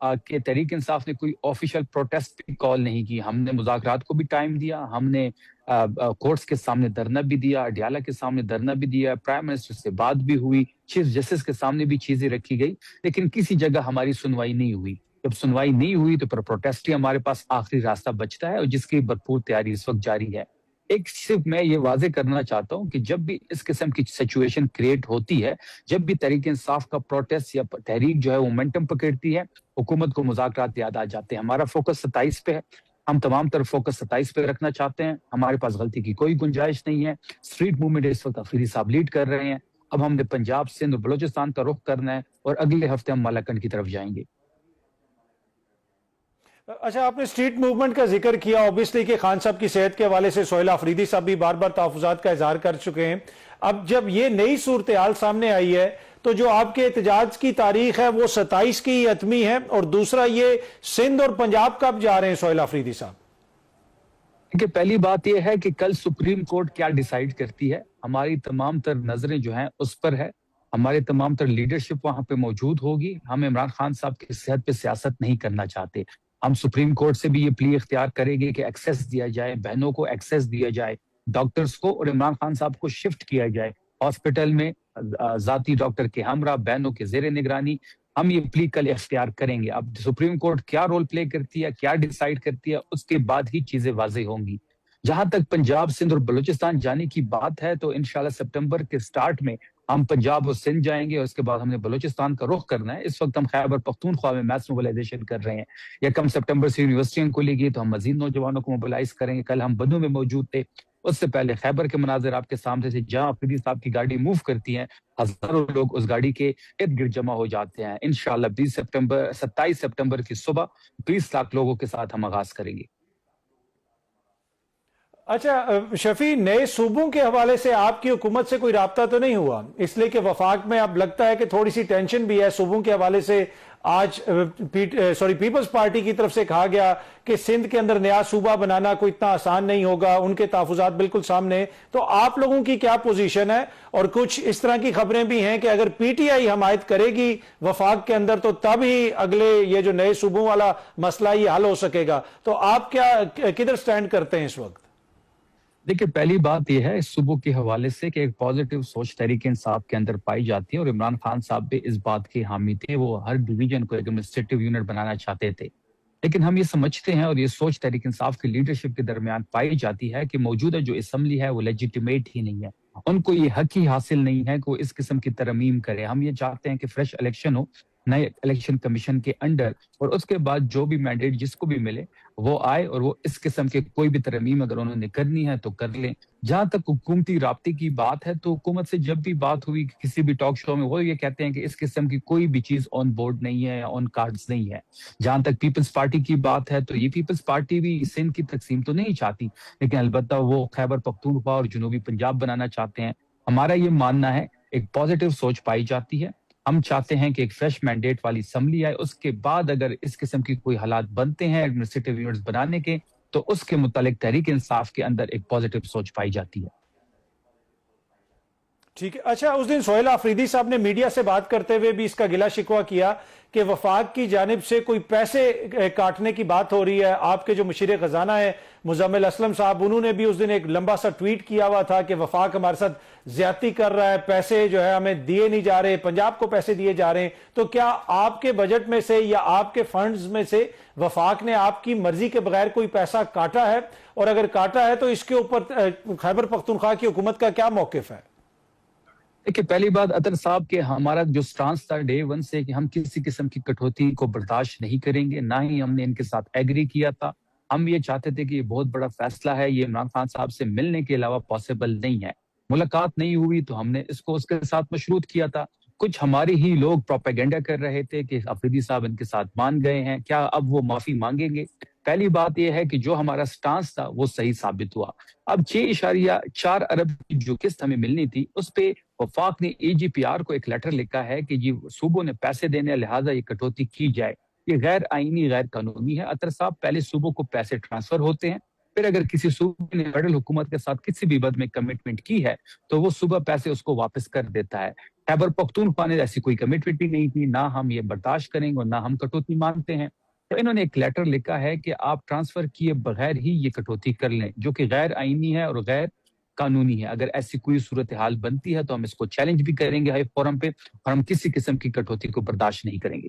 کہ تحریک انصاف نے کوئی آفیشیل پروٹیسٹ بھی کال نہیں کی. ہم نے مذاکرات کو بھی ٹائم دیا, ہم نے کورٹس کے سامنے دھرنا بھی دیا, اڈیالہ کے سامنے دھرنا بھی دیا, پرائم منسٹر سے بات بھی ہوئی, چیف جسٹس کے سامنے بھی چیزیں رکھی گئی, لیکن کسی جگہ ہماری سنوائی نہیں ہوئی. جب سنوائی نہیں ہوئی تو پھر پروٹیسٹ ہی ہمارے پاس آخری راستہ بچتا ہے, اور جس کی بھرپور تیاری اس وقت جاری ہے. ایک صرف میں یہ واضح کرنا چاہتا ہوں کہ جب بھی اس قسم کی سچویشن کریٹ ہوتی ہے, جب بھی تحریک انصاف کا پروٹیسٹ یا تحریک جو ہے وہ مومنٹم پکڑتی ہے, حکومت کو مذاکرات یاد آ جاتے ہیں. ہمارا فوکس 27 پہ ہے, ہم تمام طرف فوکس 27 پہ رکھنا چاہتے ہیں. ہمارے پاس غلطی کی کوئی گنجائش نہیں ہے. اسٹریٹ موومنٹ اس وقت افریدی صاحب لیڈ کر رہے ہیں. اب ہم نے پنجاب, سندھ اور بلوچستان کا رخ کرنا ہے, اور اگلے ہفتے ہم مالاکنڈ کی طرف جائیں گے. اچھا, آپ نے اسٹریٹ موومنٹ کا ذکر کیا, اوبیسلی کہ خان صاحب کی صحت کے حوالے سے سہیل آفریدی صاحب بھی بار بار تحفظات کا اظہار کر چکے ہیں. اب جب یہ نئی صورتحال سامنے آئی ہے تو جو آپ کے احتجاج کی تاریخ ہے وہ 27 کی حتمی ہے, اور دوسرا یہ سندھ اور پنجاب کب جا رہے ہیں سہیل آفریدی صاحب؟ کہ پہلی بات یہ ہے کہ کل سپریم کورٹ کیا ڈیسائیڈ کرتی ہے. ہماری تمام تر نظریں جو ہیں اس پر ہے, ہمارے تمام تر لیڈرشپ وہاں پہ موجود ہوگی. ہم عمران خان صاحب کی صحت پہ سیاست نہیں کرنا چاہتے. ہم سپریم کورٹ سے بھی یہ پلی اختیار کریں گے کہ ایکسیس دیا جائے, بہنوں کو ایکسیس دیا جائے, ڈاکٹرز کو, اور عمران خان صاحب کو شفٹ کیا جائے ہاسپٹل میں ذاتی ڈاکٹر کے ہمراہ, بہنوں کے زیر نگرانی. ہم یہ پلی کل اختیار کریں گے. اب سپریم کورٹ کیا رول پلے کرتی ہے, کیا ڈیسائیڈ کرتی ہے, اس کے بعد ہی چیزیں واضح ہوں گی. جہاں تک پنجاب, سندھ اور بلوچستان جانے کی بات ہے تو انشاءاللہ سپٹمبر کے سٹارٹ میں ہم پنجاب اور سندھ جائیں گے, اور اس کے بعد ہم نے بلوچستان کا رخ کرنا ہے. اس وقت ہم خیبر پختونخوا میں میس موبلائزیشن کر رہے ہیں. یکم سپٹمبر سے یونیورسٹیاں کھلے گی تو ہم مزید نوجوانوں کو موبلائز کریں گے. کل ہم بدو میں موجود تھے, اس سے پہلے خیبر کے مناظر آپ کے سامنے سے, جہاں آفریدی صاحب کی گاڑی موو کرتی ہیں, ہزاروں لوگ اس گاڑی کے ارد گرد جمع ہو جاتے ہیں. انشاءاللہ 27 سپٹمبر کی صبح 20 لاکھ لوگوں کے ساتھ ہم آغاز کریں گے. اچھا شفیع, نئے صوبوں کے حوالے سے آپ کی حکومت سے کوئی رابطہ تو نہیں ہوا؟ اس لیے کہ وفاق میں اب لگتا ہے کہ تھوڑی سی ٹینشن بھی ہے صوبوں کے حوالے سے. آج پیپلز پارٹی کی طرف سے کہا گیا کہ سندھ کے اندر نیا صوبہ بنانا کوئی اتنا آسان نہیں ہوگا, ان کے تحفظات بالکل سامنے. تو آپ لوگوں کی کیا پوزیشن ہے؟ اور کچھ اس طرح کی خبریں بھی ہیں کہ اگر پی ٹی آئی حمایت کرے گی وفاق کے اندر تو تب ہی اگلے یہ جو نئے صوبوں والا مسئلہ یہ حل ہو سکے گا. تو آپ کیا کدھر سٹینڈ کرتے ہیں اس وقت؟ دیکھیں, پہلی بات یہ ہے اس صوبوں کے حوالے سے کہ ایک پازیٹیو سوچ تحریک انصاف کے اندر پائی جاتی ہے, اور عمران خان صاحب بھی اس بات کے حامی تھے. وہ ہر ڈویژن کو ایک ایڈمنسٹریٹو یونٹ بنانا چاہتے تھے. لیکن ہم یہ سمجھتے ہیں, اور یہ سوچ تحریک انصاف کی لیڈرشپ کے درمیان پائی جاتی ہے, کہ موجودہ جو اسمبلی ہے وہ لیجیٹیمیٹ ہی نہیں ہے. ان کو یہ حق ہی حاصل نہیں ہے کہ وہ اس قسم کی ترمیم کرے. ہم یہ چاہتے ہیں کہ فریش الیکشن ہو, نئے الیکشن کمیشن کے انڈر, اور اس کے بعد جو بھی مینڈیٹ جس کو بھی ملے وہ آئے, اور وہ اس قسم کے کوئی بھی ترمیم اگر انہوں نے کرنی ہے تو کر لیں. جہاں تک حکومتی رابطے کی بات ہے تو حکومت سے جب بھی بات ہوئی کسی بھی ٹاک شو میں, وہ یہ کہتے ہیں کہ اس قسم کی کوئی بھی چیز آن بورڈ نہیں ہے, آن کارڈز نہیں ہے. جہاں تک پیپلز پارٹی کی بات ہے تو یہ پیپلز پارٹی بھی سندھ کی تقسیم تو نہیں چاہتی, لیکن البتہ وہ خیبر پختونخوا اور جنوبی پنجاب بنانا چاہتے ہیں. ہمارا یہ ماننا ہے, ایک پازیٹیو سوچ پائی جاتی ہے. ہم چاہتے ہیں کہ ایک فریش مینڈیٹ والی اسمبلی آئے, اس کے بعد اگر اس قسم کی کوئی حالات بنتے ہیں ایڈمنسٹریٹو یونٹس بنانے کے, تو اس کے متعلق تحریک انصاف کے اندر ایک پازیٹیو سوچ پائی جاتی ہے. ٹھیک ہے. اچھا, اس دن سہیل آفریدی صاحب نے میڈیا سے بات کرتے ہوئے بھی اس کا گلہ شکوہ کیا کہ وفاق کی جانب سے کوئی پیسے کاٹنے کی بات ہو رہی ہے. آپ کے جو مشیر خزانہ ہیں مزمل اسلم صاحب, انہوں نے بھی اس دن ایک لمبا سا ٹویٹ کیا ہوا تھا کہ وفاق ہمارے ساتھ زیادتی کر رہا ہے, پیسے جو ہے ہمیں دیے نہیں جا رہے, پنجاب کو پیسے دیے جا رہے ہیں. تو کیا آپ کے بجٹ میں سے یا آپ کے فنڈز میں سے وفاق نے آپ کی مرضی کے بغیر کوئی پیسہ کاٹا ہے؟ اور اگر کاٹا ہے تو اس کے اوپر خیبر پختونخوا کی حکومت کا کیا موقف ہے؟ دیکھیں, پہلی بات اطہر صاحب کہ ہمارا جو سٹانس تھا ڈے ون سے کہ ہم کسی قسم کی کٹوتی کو برداشت نہیں کریں گے, نہ ہی ہم نے ان کے ساتھ ایگری کیا تھا. ہم یہ چاہتے تھے کہ یہ بہت بڑا فیصلہ ہے, یہ عمران خان صاحب سے ملنے کے علاوہ پاسبل نہیں ہے. ملاقات نہیں ہوئی تو ہم نے اس کو اس کے ساتھ مشروط کیا تھا. کچھ ہمارے ہی لوگ پروپیگنڈا کر رہے تھے کہ آفریدی صاحب ان کے ساتھ مان گئے ہیں, کیا اب وہ معافی مانگیں گے؟ پہلی بات یہ ہے کہ جو ہمارا سٹانس تھا وہ صحیح ثابت ہوا. اب 6.4 ارب کی جو قسط ہمیں ملنی تھی, اس پہ وفاق نے ای جی پی آر کو ایک لیٹر لکھا ہے کہ جی صوبوں نے پیسے دینے, لہٰذا یہ کٹوتی کی جائے. یہ غیر آئینی, غیر قانونی ہے. اطہر صاحب, پہلے صوبوں کو پیسے ٹرانسفر ہوتے ہیں, پھر اگر کسی صوبے نے فیڈرل حکومت کے ساتھ کسی بھی بد میں کمٹمنٹ کی ہے تو وہ صوبہ پیسے اس کو واپس کر دیتا ہے. خیبر پختونخوا نے ایسی کوئی کمٹمنٹ بھی نہیں تھی، نہ ہم یہ برداشت کریں گے اور نہ ہم کٹوتی مانتے ہیں۔ تو انہوں نے ایک لیٹر لکھا ہے کہ آپ ٹرانسفر کیے بغیر ہی یہ کٹوتی کر لیں، جو کہ غیر آئینی ہے اور غیر قانونی ہے۔ اگر ایسی کوئی صورتحال بنتی ہے تو ہم اس کو چیلنج بھی کریں گے ہائی فورم پہ، اور ہم کسی قسم کی کٹوتی کو برداشت نہیں کریں گے۔